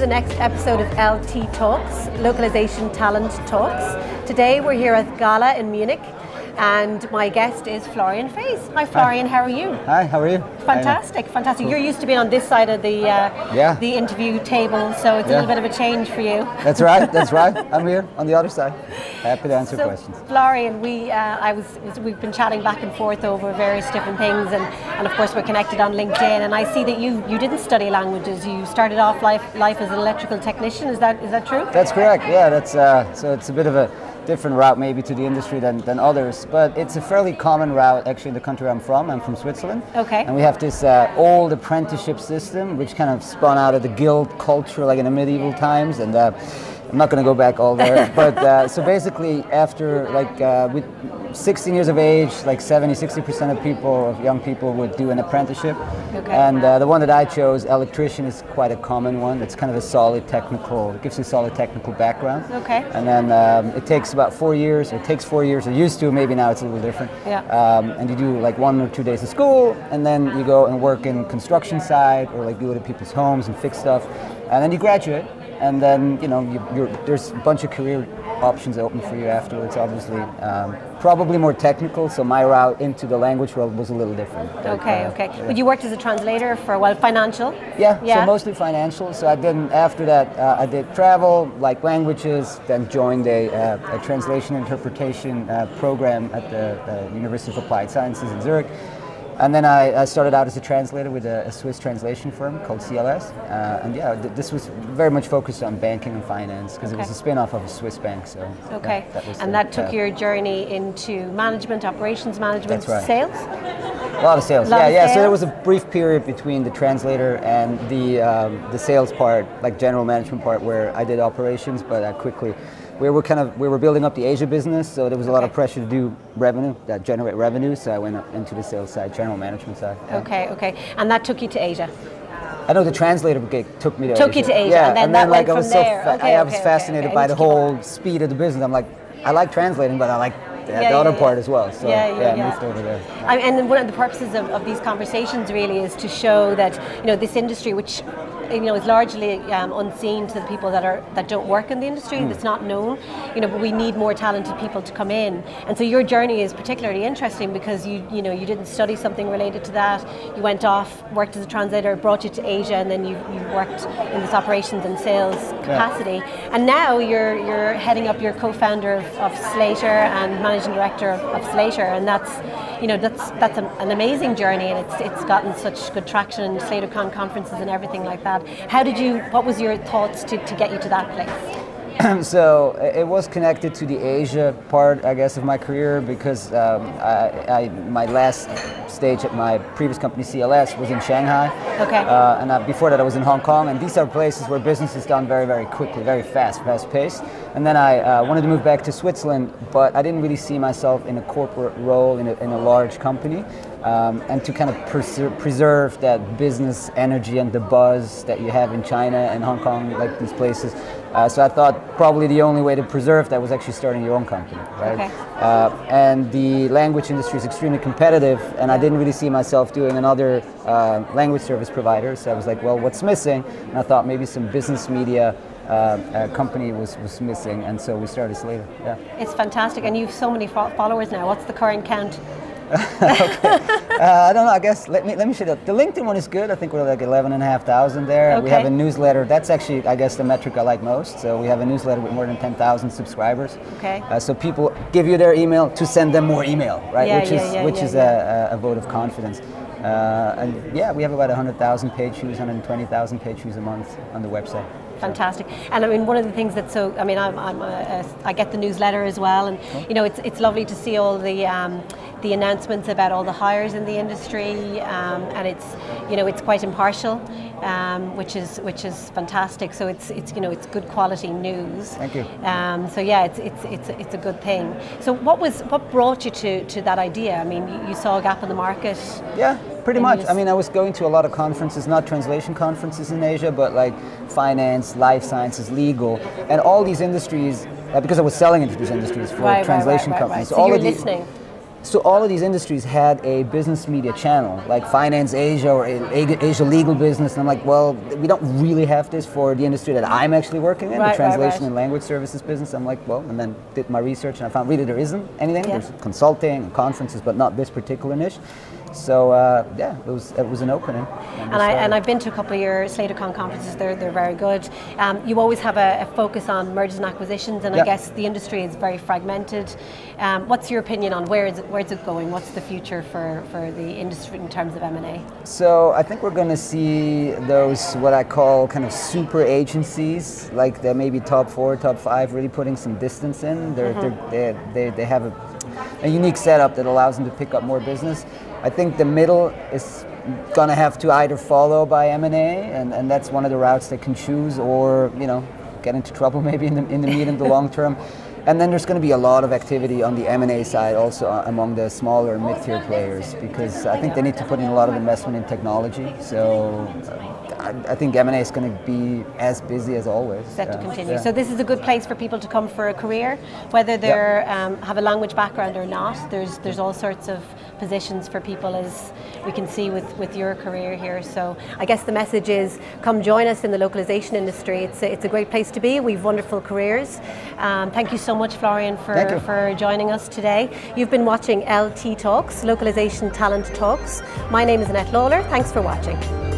to the next episode of LT Talks, Localization Talent Talks. Today we're here at Gala in Munich and my guest is Florian Faes. Hi Florian, how are you? Hi, how are you? Fantastic, fantastic. You're used to being on this side of the interview table, so it's a little bit of a change for you. That's right, that's right. I'm here on the other side. Happy to answer questions. Florian, we've been chatting back and forth over various different things, and of course we're connected on LinkedIn. And I see that you didn't study languages. You started off life as an electrical technician. Is that true? That's correct. Yeah, that's so it's a bit of a different route maybe to the industry than others, but it's a fairly common route actually in the country I'm from. I'm from Switzerland. Okay. And we have this old apprenticeship system which kind of spun out of the guild culture like in the medieval times, and I'm not going to go back all there, but so basically after with 16 years of age, like 60% of young people would do an apprenticeship. Okay. And the one that I chose, electrician, is quite a common one. It's kind of it gives you a solid technical background. Okay. And then it takes about 4 years, or used to, maybe now it's a little different. Yeah. And you do like 1 or 2 days of school, and then you go and work in construction site, or like go to people's homes and fix stuff, and then you graduate. And then, there's a bunch of career options open for you afterwards, obviously. Probably more technical, so my route into the language world was a little different. Okay. But you worked as a translator for, financial? Yeah, so mostly financial. So after that, I did travel, like languages, then joined a translation interpretation program at the University of Applied Sciences in Zurich. And then I started out as a translator with a Swiss translation firm called CLS. This was very much focused on banking and finance because it was a spin-off of a Swiss bank. So that took your journey into management, operations management, that's right. Sales? A lot of sales. So there was a brief period between the translator and the sales part, like general management part, where I did operations, but I quickly. We were building up the Asia business, so there was a lot of pressure to do revenue, generate revenue. So I went up into the sales side, general management side. Yeah. Okay, and that took you to Asia. I know the translator gig took me to Asia. Took you to Asia, yeah, and then like I was fascinated by the whole speed of the business. I'm like, I like translating, but I like the other part as well. So I moved over there. And one of the purposes of these conversations really is to show that this industry, which is largely unseen to the people that don't work in the industry, that's not known. But we need more talented people to come in. And so your journey is particularly interesting because you didn't study something related to that. You went off, worked as a translator, brought you to Asia, and then you worked in this operations and sales capacity. Yeah. And now you're heading up, you're co-founder of Slator and managing director of Slator, and that's an amazing journey, and it's gotten such good traction in SlatorCon conferences and everything like that. What was your thoughts to get you to that place? So it was connected to the Asia part, I guess, of my career because my last stage at my previous company, CLS, was in Shanghai. Okay. And before that I was in Hong Kong, and these are places where business is done very, very quickly, very fast-paced. And then I wanted to move back to Switzerland, but I didn't really see myself in a corporate role in a large company. And to kind of preserve that business energy and the buzz that you have in China and Hong Kong, like these places. So I thought probably the only way to preserve that was actually starting your own company, right? Okay. And the language industry is extremely competitive, and I didn't really see myself doing another language service provider. So I was like, well, what's missing? And I thought maybe some business media company was missing, and so we started Slator. Yeah. It's fantastic, and you have so many followers now. What's the current count? Okay. I don't know, I guess, let me show you. The LinkedIn one is good. I think we're like 11,500 there. Okay. We have a newsletter. That's actually, I guess, the metric I like most. So we have a newsletter with more than 10,000 subscribers. Okay. So people give you their email to send them more email, right? Which is a vote of confidence. And we have about 100,000 page views, 120,000 page views a month on the website. Fantastic. And I mean, one of the things that's so, I mean, I get the newsletter as well, and it's lovely to see all the announcements about all the hires in the industry, and it's quite impartial, which is fantastic. So it's good quality news. Thank you. It's a good thing. So what brought you to that idea? I mean, you saw a gap in the market. Yeah. Pretty much. I mean, I was going to a lot of conferences, not translation conferences in Asia, but like finance, life sciences, legal, and all these industries, because I was selling into these industries for translation companies. So you were listening. So all of these industries had a business media channel, like Finance Asia or Asia Legal Business, and I'm like, well, we don't really have this for the industry that I'm actually working in, the translation and language services business. I'm like, well, and then did my research and I found really there isn't anything. Yeah. There's consulting and conferences, but not this particular niche. So it was an opening. And I've been to a couple of your SlatorCon conferences. They're very good. You always have a focus on mergers and acquisitions, and I guess the industry is very fragmented. What's your opinion on where's it going? What's the future for the industry in terms of M&A? So I think we're going to see those what I call kind of super agencies, like they're maybe top 4, top 5, really putting some distance in. They have a unique setup that allows them to pick up more business. I think the middle is going to have to either follow by M&A, and that's one of the routes they can choose, or get into trouble maybe in the medium to long term. And then there's going to be a lot of activity on the M&A side also among the smaller mid-tier players, because I think they need to put in a lot of investment in technology. So I think M&A is going to be as busy as always. Set to continue. So this is a good place for people to come for a career, whether they have a language background or not. There's all sorts of positions for people, as we can see with your career here. So I guess the message is, come join us in the localization industry. It's a great place to be. We've wonderful careers. Thank you so much, Florian, for joining us today. You've been watching LT Talks, Localization Talent Talks. My name is Annette Lawler. Thanks for watching.